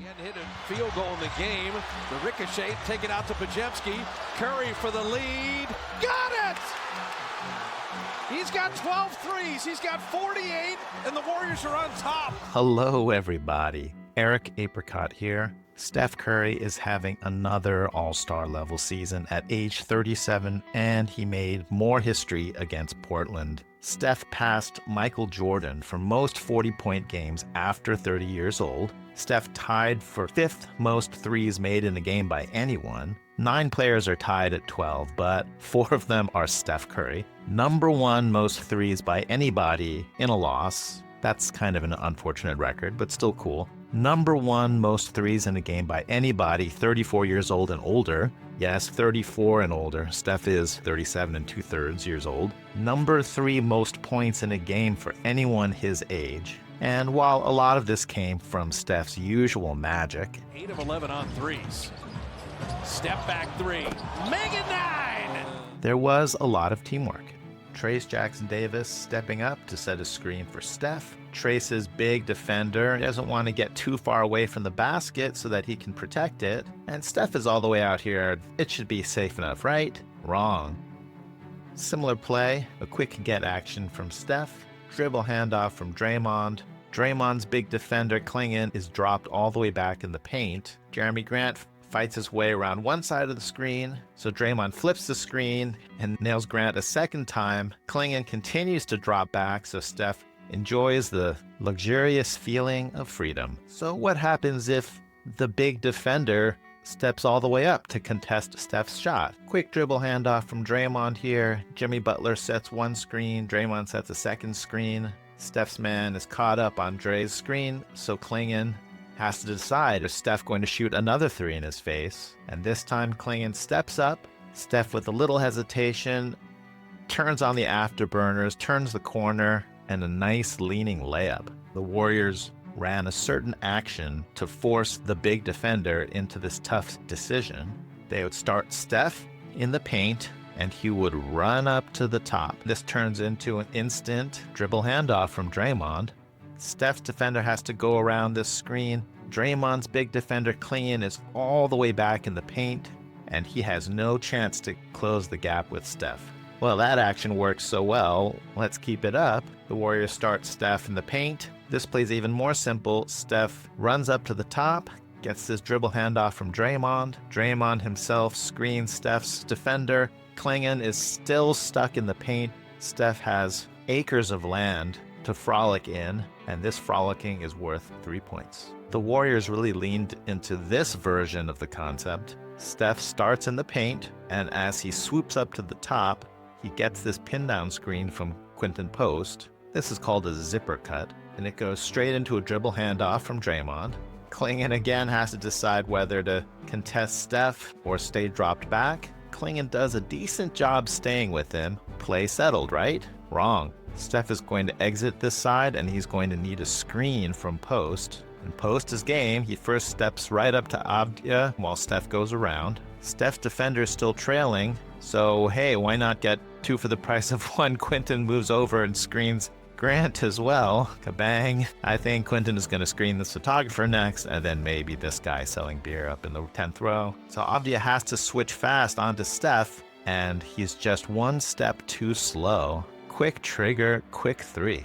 And hit a field goal in the game. The ricochet, take it out to Pajemski. Curry for the lead. Got it! He's got 12 threes. He's got 48, and the Warriors are on top. Hello, everybody. Eric Apricot here. Steph Curry is having another all-star level season at age 37, and he made more history against Portland. Steph passed Michael Jordan for most 40-point games after 30 years old. Steph tied for 5th most threes made in a game by anyone. 9 players are tied at 12, but 4 of them are Steph Curry. Number 1 most threes by anybody in a loss. That's kind of an unfortunate record, but still cool. Number 1 most threes in a game by anybody 34 years old and older. Yes, 34 and older. Steph is 37 and 2/3 years old. Number 3 most points in a game for anyone his age. And while a lot of this came from Steph's usual magic, 8 of 11 on threes. Step back 3. Make it 9! there was a lot of teamwork. Trayce Jackson-Davis stepping up to set a screen for Steph. Trayce's big defender doesn't want to get too far away from the basket so that he can protect it. And Steph is all the way out here. It should be safe enough, right? Wrong. Similar play, a quick get action from Steph. Dribble handoff from Draymond. Draymond's big defender, Klingon, is dropped all the way back in the paint. Jeremy Grant fights his way around one side of the screen, so Draymond flips the screen and nails Grant a second time. Klingon continues to drop back, so Steph enjoys the luxurious feeling of freedom. So what happens if the big defender steps all the way up to contest Steph's shot? Quick dribble handoff from Draymond here. Jimmy Butler sets one screen, Draymond sets a second screen. Steph's man is caught up on Dre's screen, so Klingon has to decide, is Steph going to shoot another 3 in his face? And this time Klingon steps up. Steph, with a little hesitation, turns on the afterburners, turns the corner, and a nice leaning layup. The Warriors ran a certain action to force the big defender into this tough decision. They would start Steph in the paint, and he would run up to the top. This turns into an instant dribble handoff from Draymond. Steph's defender has to go around this screen. Draymond's big defender, Klingon, is all the way back in the paint, and he has no chance to close the gap with Steph. Well, that action works so well, let's keep it up. The Warriors start Steph in the paint. This play's even more simple. Steph runs up to the top, gets this dribble handoff from Draymond. Draymond himself screens Steph's defender. Klingon is still stuck in the paint. Steph has acres of land to frolic in, and this frolicking is worth 3 points. The Warriors really leaned into this version of the concept. Steph starts in the paint, and as he swoops up to the top, he gets this pin down screen from Quinton Post. This is called a zipper cut, and it goes straight into a dribble handoff from Draymond. Klingon again has to decide whether to contest Steph or stay dropped back. Klingon does a decent job staying with him. Play settled, right? Wrong. Steph is going to exit this side, and he's going to need a screen from Post. And Post is game. He first steps right up to Avdia while Steph goes around. Steph's defender is still trailing, so hey, why not get 2 for the price of 1? Quinton moves over and screens Grant as well. Kabang. I think Quinton is going to screen this photographer next, and then maybe this guy selling beer up in the 10th row. So Avdia has to switch fast onto Steph, and he's just one step too slow. Quick trigger, quick 3.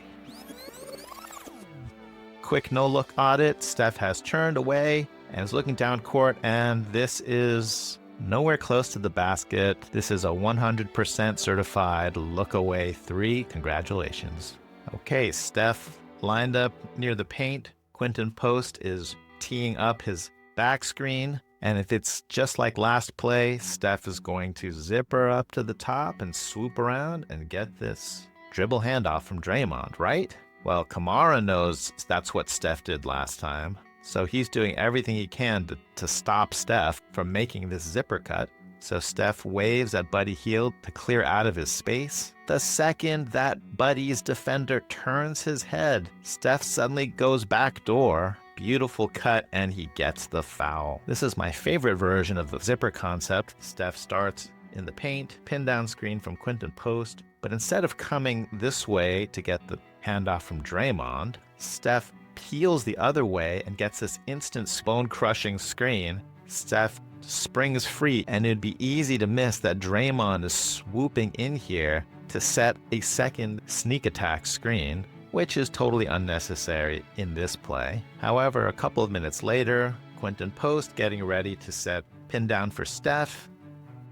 Quick no-look audit. Steph has turned away and is looking down court, and this is nowhere close to the basket. This is a 100% certified look-away 3. Congratulations. Okay, Steph lined up near the paint. Quinton Post is teeing up his back screen. And if it's just like last play, Steph is going to zipper up to the top and swoop around and get this dribble handoff from Draymond, right? Well, Kamara knows that's what Steph did last time. So he's doing everything he can to stop Steph from making this zipper cut. So Steph waves at Buddy Hield to clear out of his space. The second that Buddy's defender turns his head, Steph suddenly goes back door. Beautiful cut, and he gets the foul. This is my favorite version of the zipper concept. Steph starts in the paint, pin down screen from Quinton Post, but instead of coming this way to get the handoff from Draymond, Steph peels the other way and gets this instant bone-crushing screen. Steph springs free, and it'd be easy to miss that Draymond is swooping in here to set a second sneak attack screen, which is totally unnecessary in this play. However, a couple of minutes later, Quinton Post getting ready to set pin down for Steph.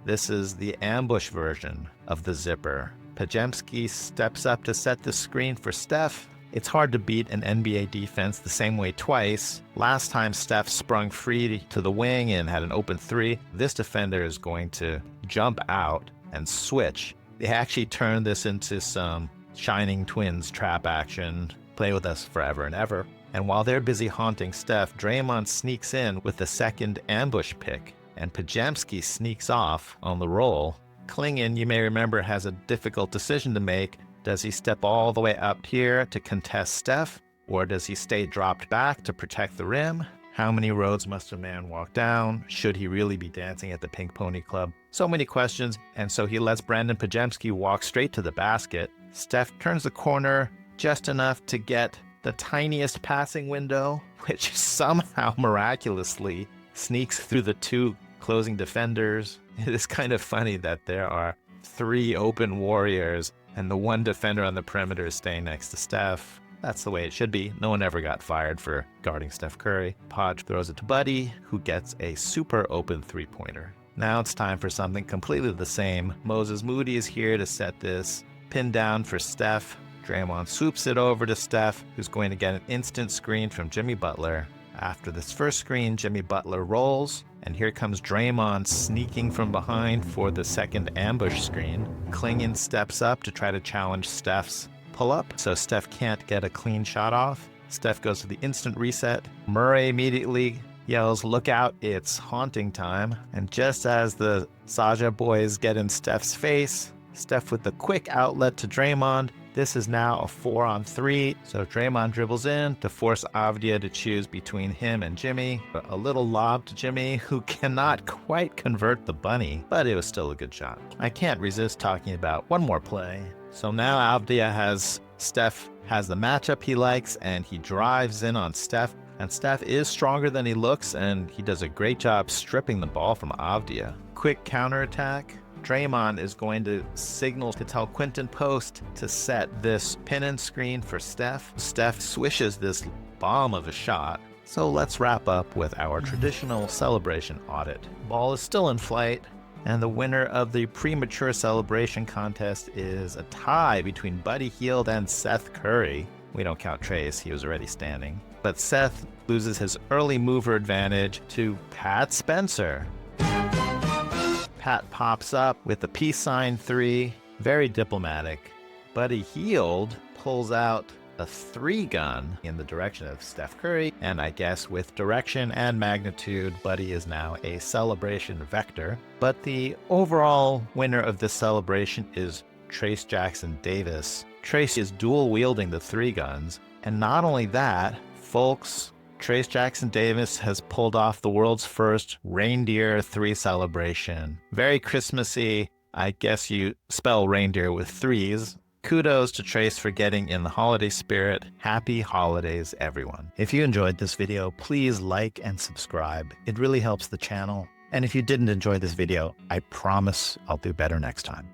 This is the ambush version of the zipper. Podziemski steps up to set the screen for Steph. It's hard to beat an NBA defense the same way twice. Last time Steph sprung free to the wing and had an open three. This defender is going to jump out and switch. They actually turned this into some Shining Twins trap action, play with us forever and ever. And while they're busy haunting Steph, Draymond sneaks in with the second ambush pick, and Podziemski sneaks off on the roll. Klingon, you may remember, has a difficult decision to make. Does he step all the way up here to contest Steph, or does he stay dropped back to protect the rim? How many roads must a man walk down? Should he really be dancing at the Pink Pony Club? So many questions, and so he lets Brandon Podziemski walk straight to the basket. Steph turns the corner just enough to get the tiniest passing window, which somehow miraculously sneaks through the two closing defenders. It is kind of funny that there are three open Warriors and the one defender on the perimeter is staying next to Steph. That's the way it should be. No one ever got fired for guarding Steph Curry. Podge throws it to Buddy, who gets a super open three-pointer. Now it's time for something completely the same. Moses Moody is here to set this pin down for Steph. Draymond swoops it over to Steph, who's going to get an instant screen from Jimmy Butler. After this first screen, Jimmy Butler rolls, and here comes Draymond sneaking from behind for the second ambush screen. Klingon steps up to try to challenge Steph's pull-up, so Steph can't get a clean shot off. Steph goes to the instant reset. Murray immediately yells, "Look out, it's haunting time." And just as the Saja boys get in Steph's face, Steph with the quick outlet to Draymond. This is now a 4-on-3, so Draymond dribbles in to force Avdia to choose between him and Jimmy. A little lob to Jimmy, who cannot quite convert the bunny, but it was still a good shot. I can't resist talking about one more play. So now Avdia Steph has the matchup he likes, and he drives in on Steph. And Steph is stronger than he looks, and he does a great job stripping the ball from Avdia. Quick counterattack. Draymond is going to signal to tell Quinton Post to set this pin and screen for Steph. Steph swishes this bomb of a shot. So let's wrap up with our traditional celebration audit. Ball is still in flight, and the winner of the premature celebration contest is a tie between Buddy Hield and Seth Curry. We don't count Trace, he was already standing. But Seth loses his early mover advantage to Pat Spencer. Pat pops up with a peace sign 3, very diplomatic. Buddy Hield pulls out a 3-gun in the direction of Steph Curry, and I guess with direction and magnitude, Buddy is now a celebration vector. But the overall winner of this celebration is Trayce Jackson-Davis. Trayce is dual wielding the 3 guns, and not only that, folks, Trayce Jackson-Davis has pulled off the world's first reindeer 3 celebration. Very Christmassy. I guess you spell reindeer with 3s. Kudos to Trayce for getting in the holiday spirit. Happy holidays, everyone. If you enjoyed this video, please like and subscribe. It really helps the channel. And if you didn't enjoy this video, I promise I'll do better next time.